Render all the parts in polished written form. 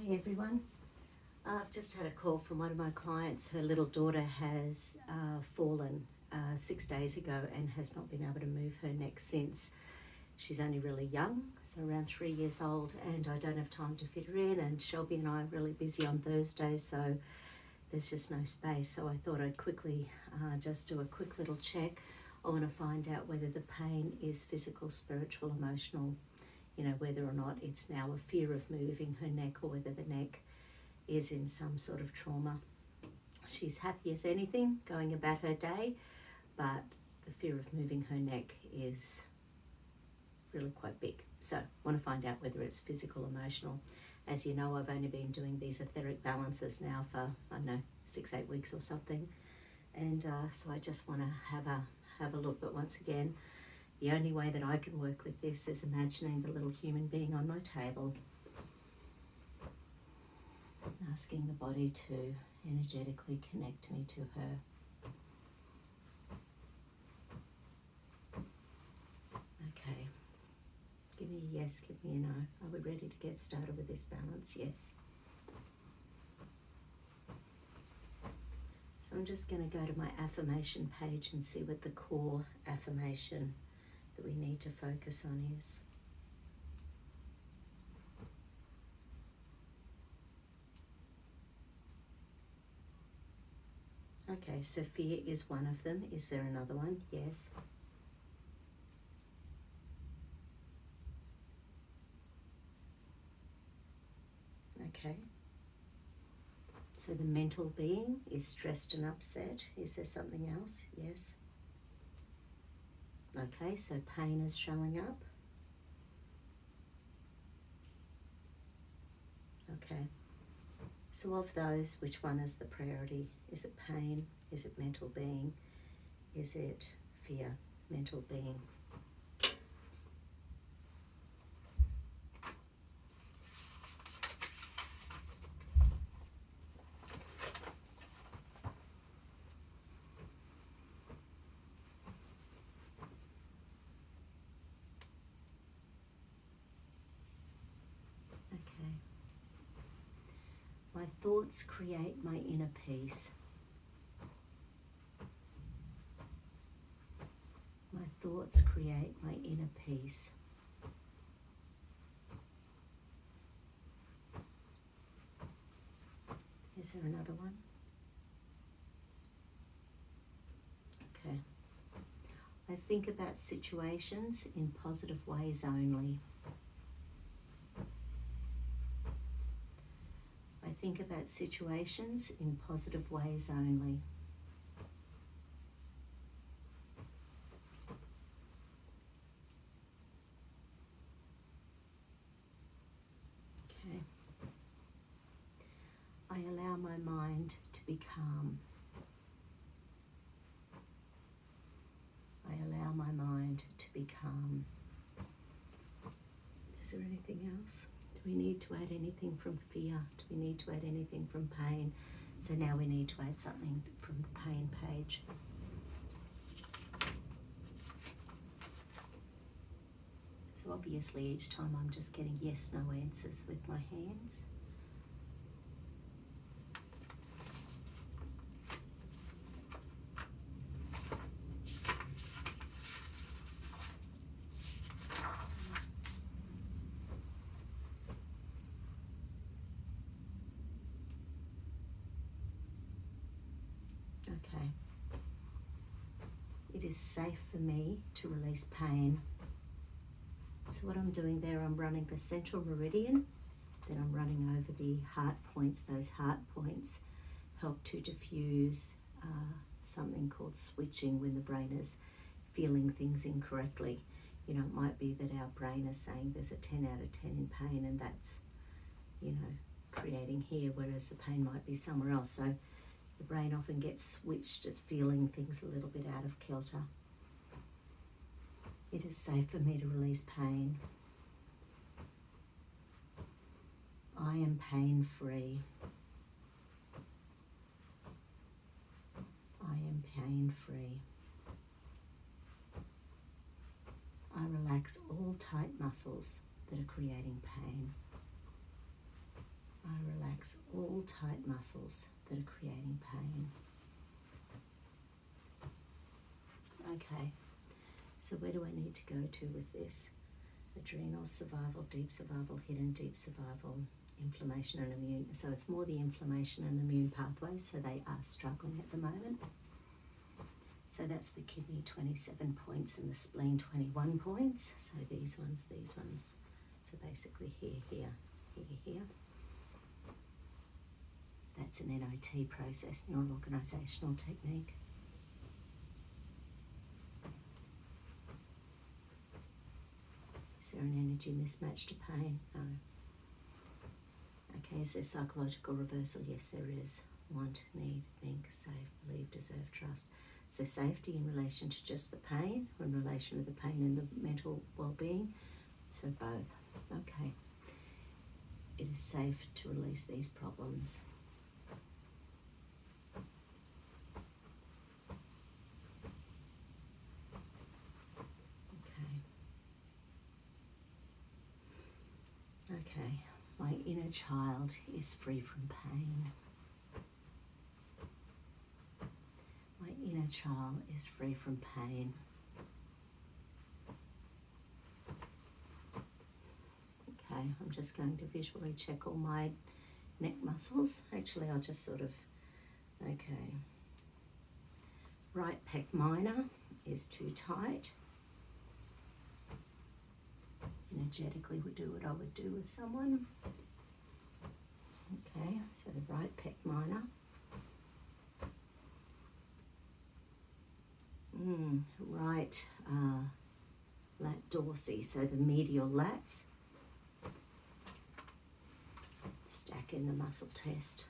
Hey everyone, I've just had a call from one of my clients. Her little daughter has fallen 6 days ago and has not been able to move her neck since. She's only really young, so around 3 years old, and I don't have time to fit her in, and Shelby and I are really busy on Thursday, so there's just no space. So I thought I'd quickly just do a quick little check. I want to find out whether the pain is physical, spiritual, emotional, whether or not it's now a fear of moving her neck or whether the neck is in some sort of trauma. She's happy as anything going about her day, but the fear of moving her neck is really quite big. So I want to find out whether it's physical, emotional. As you know, I've only been doing these etheric balances now for, 6-8 weeks or something. And so I just want to have a look. But once again, the only way that I can work with this is imagining the little human being on my table, asking the body to energetically connect me to her. Okay, give me a yes, give me a no. Are we ready to get started with this balance? Yes. So I'm just going to go to my affirmation page and see what the core affirmation that we need to focus on is. Okay, so fear is one of them. Is there another one? Yes. Okay. So the mental being is stressed and upset. Is there something else? Yes. Okay, so pain is showing up. Okay. So of those, which one is the priority? Is it pain? Is it mental being? Is it fear? Mental being. Okay. My thoughts create my inner peace. My thoughts create my inner peace. Is there another one? Okay. I think about situations in positive ways only. I think about situations in positive ways only. Okay. I allow my mind to be calm. I allow my mind to be calm. Is there anything else? Do we need to add anything from fear? Do we need to add anything from pain? So now we need to add something from the pain page. So obviously each time I'm just getting yes, no answers with my hands. Okay. It is safe for me to release pain. So what I'm doing there, I'm running the central meridian, then I'm running over the heart points. Those heart points help to diffuse something called switching when the brain is feeling things incorrectly. It might be that our brain is saying there's a 10 out of 10 in pain, and that's, creating here, whereas the pain might be somewhere else. So the brain often gets switched. It's feeling things a little bit out of kilter. It is safe for me to release pain. I am pain-free. I am pain-free. I relax all tight muscles that are creating pain. I relax all tight muscles that are creating pain. Okay, so where do I need to go to with this? Adrenal, survival, hidden deep survival, inflammation and immune. So it's more the inflammation and immune pathways, so they are struggling at the moment. So that's the kidney 27 points and the spleen 21 points. So these ones. So basically here. That's an NOT process, neural organisational technique. Is there an energy mismatch to pain? No. Okay, is there psychological reversal? Yes, there is. Want, need, think, safe, believe, deserve, trust. So safety in relation to just the pain, or in relation to the pain and the mental well-being. So both. Okay. It is safe to release these problems. Okay, my inner child is free from pain. My inner child is free from pain. Okay, I'm just going to visually check all my neck muscles. Actually, I'll just sort of, okay. Right pec minor is too tight. Energetically would do what I would do with someone. Okay, so the right pec minor. Right lat dorsi, so the medial lats. Stack in the muscle test.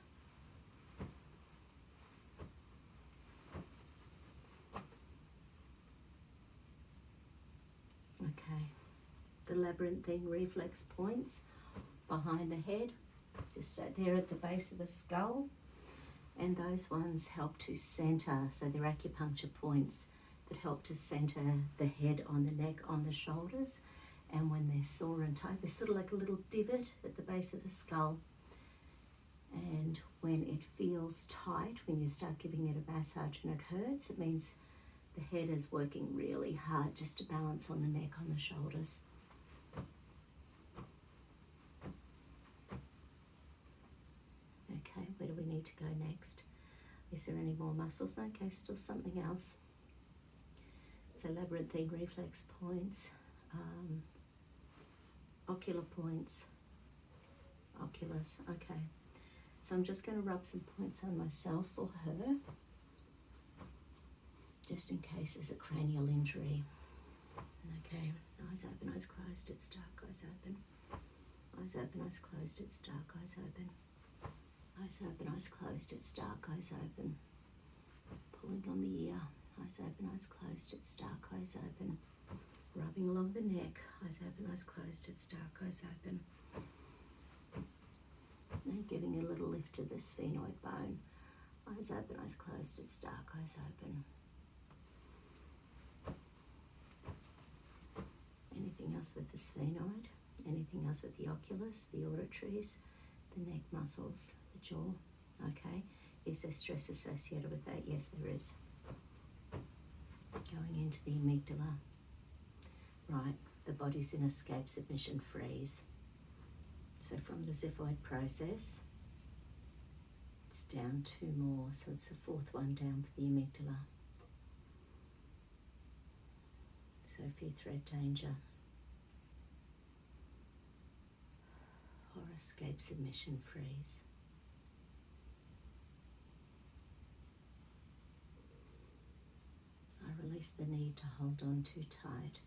Okay. The labyrinthine reflex points behind the head, just there at the base of the skull, and those ones help to center, so they're acupuncture points that help to center the head on the neck, on the shoulders, and when they're sore and tight, they're sort of like a little divot at the base of the skull, and when it feels tight, when you start giving it a massage and it hurts, it means the head is working really hard just to balance on the neck, on the shoulders. Okay, where do we need to go next? Is there any more muscles? Okay, still something else. So labyrinthine reflex points, ocular points, oculus. Okay, so I'm just going to rub some points on myself or her, just in case there's a cranial injury. Okay, eyes open, eyes closed, it's dark, eyes open. Eyes open, eyes closed, it's dark, eyes open. Eyes open, eyes closed, it's dark, eyes open. Pulling on the ear, eyes open, eyes closed, it's dark, eyes open. Rubbing along the neck, eyes open, eyes closed, it's dark, eyes open. Now giving a little lift to the sphenoid bone. Eyes open, eyes closed, it's dark, eyes open. Anything else with the sphenoid? Anything else with the oculus, the auditories, the neck muscles, the jaw? Okay. Is there stress associated with that? Yes, there is. Going into the amygdala. Right, the body's in escape, submission, freeze. So from the xiphoid process, it's down two more, so it's the fourth one down for the amygdala. So fear, threat, danger. Or escape, submission, freeze. I release the need to hold on too tight.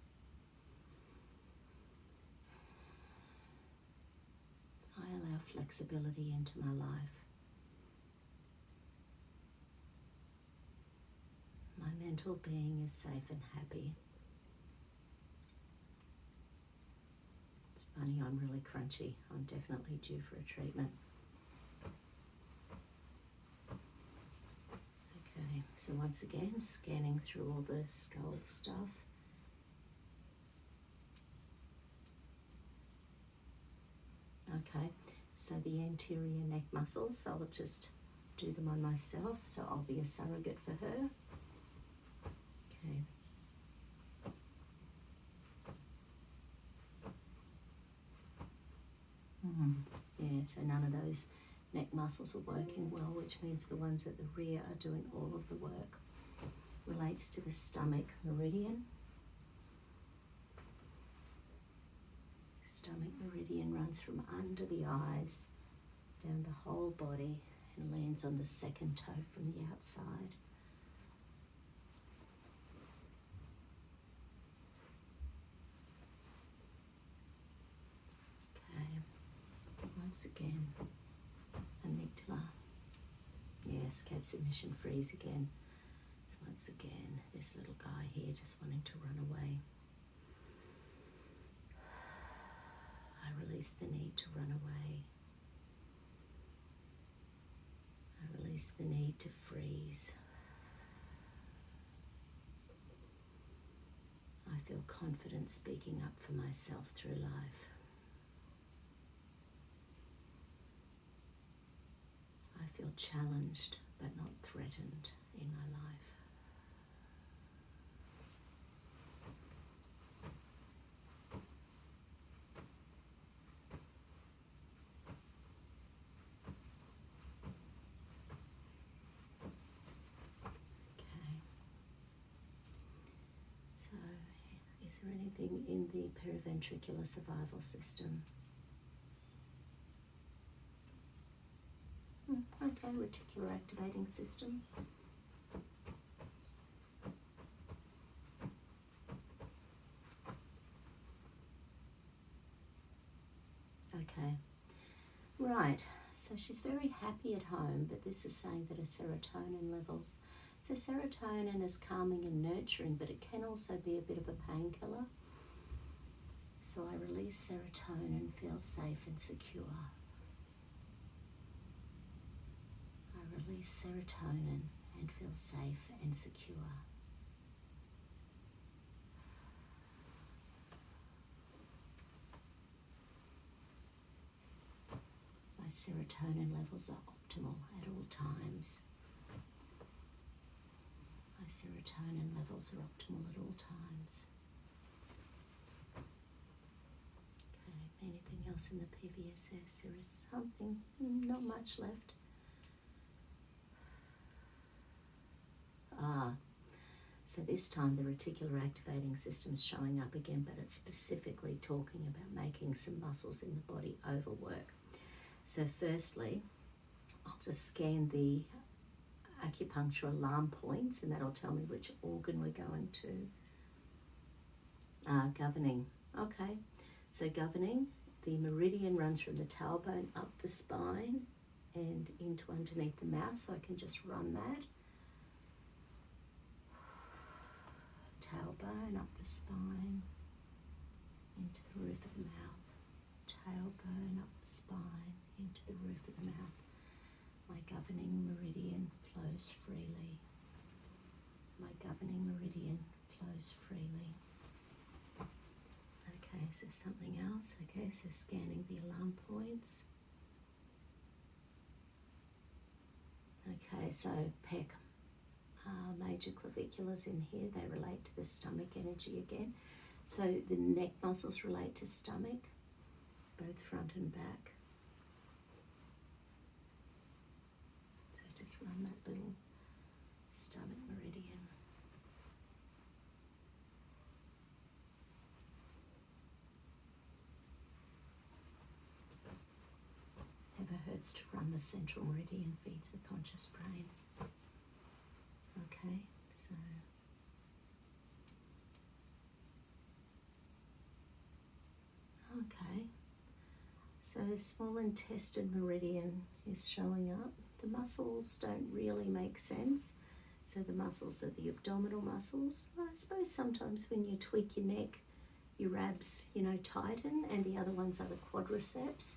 I allow flexibility into my life. My mental being is safe and happy. It's funny, I'm really crunchy. I'm definitely due for a treatment. Okay, so once again, scanning through all the skull stuff. Okay, So the anterior neck muscles, so I'll just do them on myself, so I'll be a surrogate for her. Okay. Yeah, so none of those neck muscles are working well, which means the ones at the rear are doing all of the work. Relates to the stomach meridian. Stomach meridian runs from under the eyes down the whole body and lands on the second toe from the outside. Okay, once again, amygdala. Yes, escape submission freeze again. So once again, this little guy here just wanting to run away. I release the need to run away. I release the need to freeze. I feel confident speaking up for myself through life. I feel challenged but not threatened in my life. So, is there anything in the periventricular survival system? Okay, reticular activating system. Okay, right, so she's very happy at home, but this is saying that her serotonin levels. So serotonin is calming and nurturing, but it can also be a bit of a painkiller. So I release serotonin, feel safe and secure. I release serotonin and feel safe and secure. My serotonin levels are optimal at all times. My serotonin levels are optimal at all times. Okay, anything else in the PVSS? There is something, not much left. So this time the reticular activating system is showing up again, but it's specifically talking about making some muscles in the body overwork. So firstly, I'll just scan the acupuncture alarm points, and that'll tell me which organ we're going to. Governing. Okay, so governing, the meridian runs from the tailbone up the spine and into underneath the mouth, so I can just run that. Tailbone up the spine, into the roof of the mouth. Tailbone up the spine, into the roof of the mouth. My governing meridian flows freely. My governing meridian flows freely. Okay, so something else. Okay, so scanning the alarm points. Okay, so pec. Major claviculars in here, they relate to the stomach energy again. So the neck muscles relate to stomach, both front and back. So just run that little stomach meridian. Never hurts to run the central meridian, feeds the conscious brain. Okay, so small intestine meridian is showing up. The muscles don't really make sense. So the muscles are the abdominal muscles. I suppose sometimes when you tweak your neck, your abs, tighten, and the other ones are the quadriceps.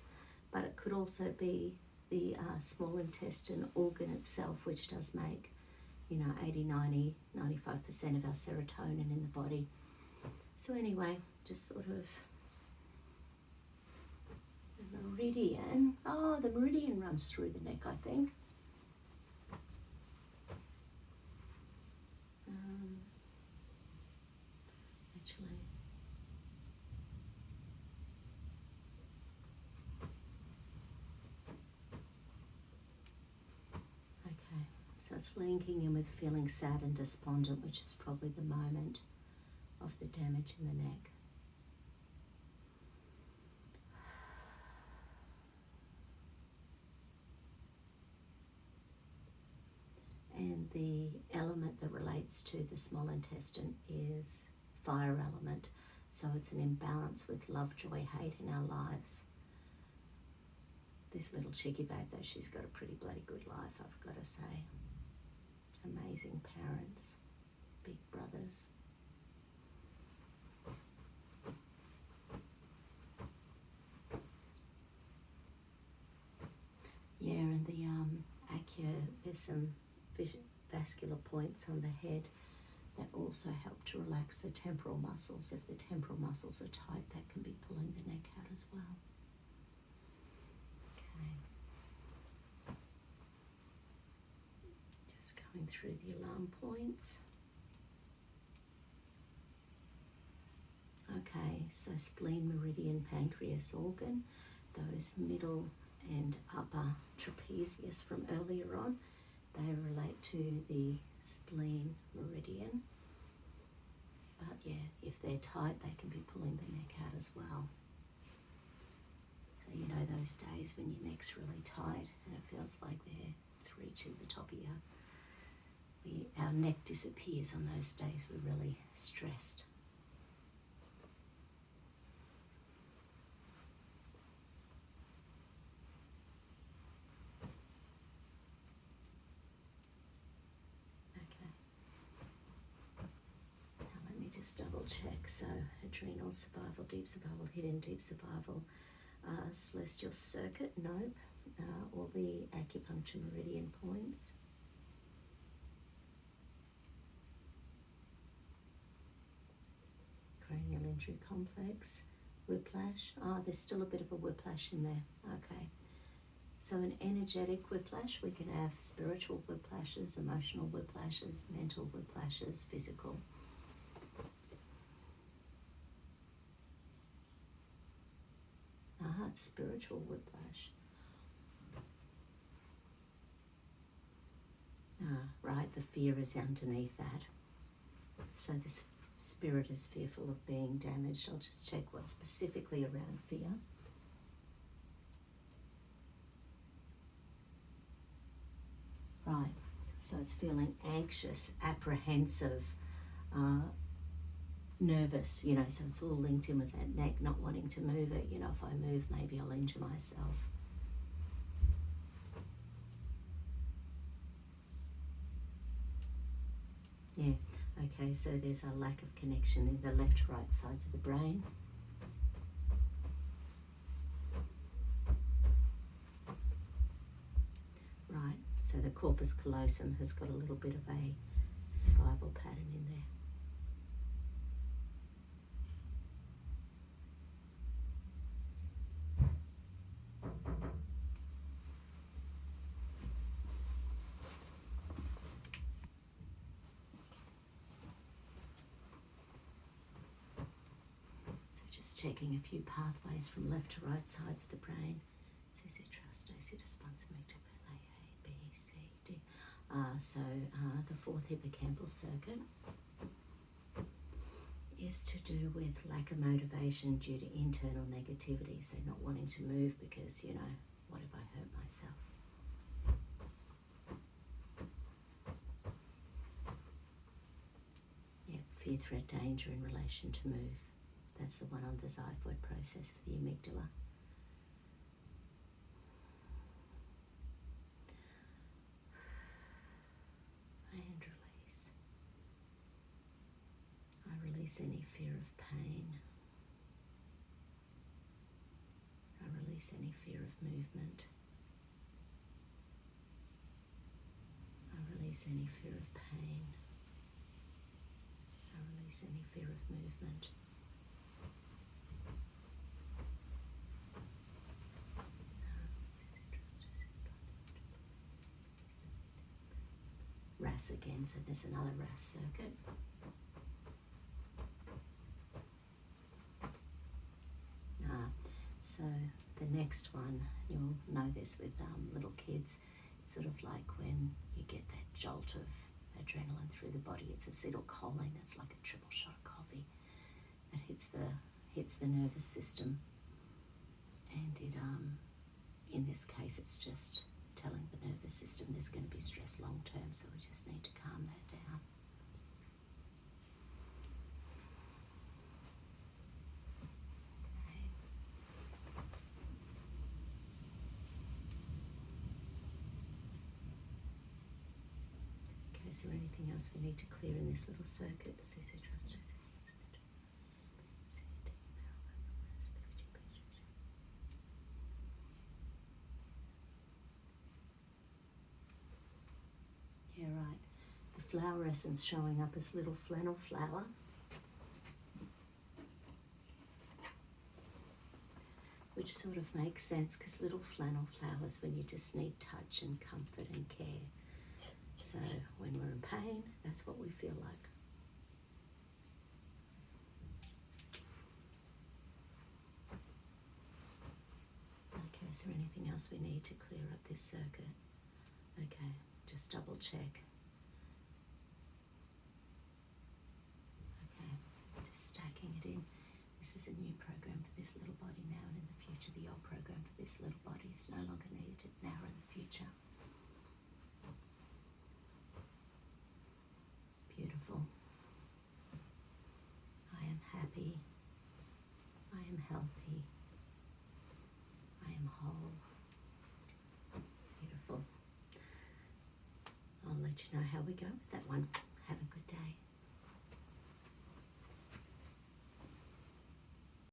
But it could also be the small intestine organ itself, which does make 80, 90, 95% of our serotonin in the body. So anyway, just sort of The meridian. Oh, the meridian runs through the neck, I think. Actually, okay, so it's linking in with feeling sad and despondent, which is probably the moment of the damage in the neck. And the element that relates to the small intestine is fire element. So it's an imbalance with love, joy, hate in our lives. This little cheeky babe, though, she's got a pretty bloody good life, I've got to say. Amazing parents, big brothers. Yeah, and the there's some vascular points on the head that also help to relax the temporal muscles. If the temporal muscles are tight, that can be pulling the neck out as well. Okay. Just going through the alarm points. Okay, so spleen, meridian, pancreas organ, those middle and upper trapezius from earlier on, they relate to the spleen meridian. But yeah, if they're tight, they can be pulling the neck out as well. So you know those days when your neck's really tight and it feels like it's reaching the top of our neck disappears on those days we're really stressed. Just double check. So adrenal, survival, deep survival, hidden deep survival, celestial circuit, nope. All the acupuncture meridian points. Cranial injury complex, whiplash. There's still a bit of a whiplash in there. Okay. So an energetic whiplash, we can have spiritual whiplashes, emotional whiplashes, mental whiplashes, physical. It's spiritual whiplash. Right, the fear is underneath that. So this spirit is fearful of being damaged. I'll just check what's specifically around fear. Right, so it's feeling anxious, apprehensive, nervous, so it's all linked in with that neck, not wanting to move it. If I move, maybe I'll injure myself. Yeah, okay, so there's a lack of connection in the left-right sides of the brain. Right, so the corpus callosum has got a little bit of a survival pattern in there. Checking a few pathways from left to right sides of the brain. CC trust, AC response, A, B, C, D. So the fourth hippocampal circuit is to do with lack of motivation due to internal negativity. So not wanting to move because, what if I hurt myself? Yeah, fear, threat, danger in relation to move. That's the one on the xiphoid process for the amygdala. And release. I release any fear of pain. I release any fear of movement. I release any fear of pain. I release any fear of movement. RAS again, so there's another RAS circuit. So the next one, you'll know this with little kids, it's sort of like when you get that jolt of adrenaline through the body. It's acetylcholine. It's like a triple shot of coffee that hits the nervous system, and it in this case it's just telling the nervous system there's going to be stress long term, so we just need to calm that down. Is there anything else we need to clear in this little circuit? Yeah, right. The flower essence showing up as little flannel flower. Which sort of makes sense, because little flannel flowers when you just need touch and comfort and care. So when we're in pain, that's what we feel like. Okay, is there anything else we need to clear up this circuit? Okay, just double check. Okay, just stacking it in. This is a new program for this little body now, and in the future the old program for this little body is no longer needed now or in the future. Beautiful. I am happy. I am healthy. I am whole. Beautiful. I'll let you know how we go with that one.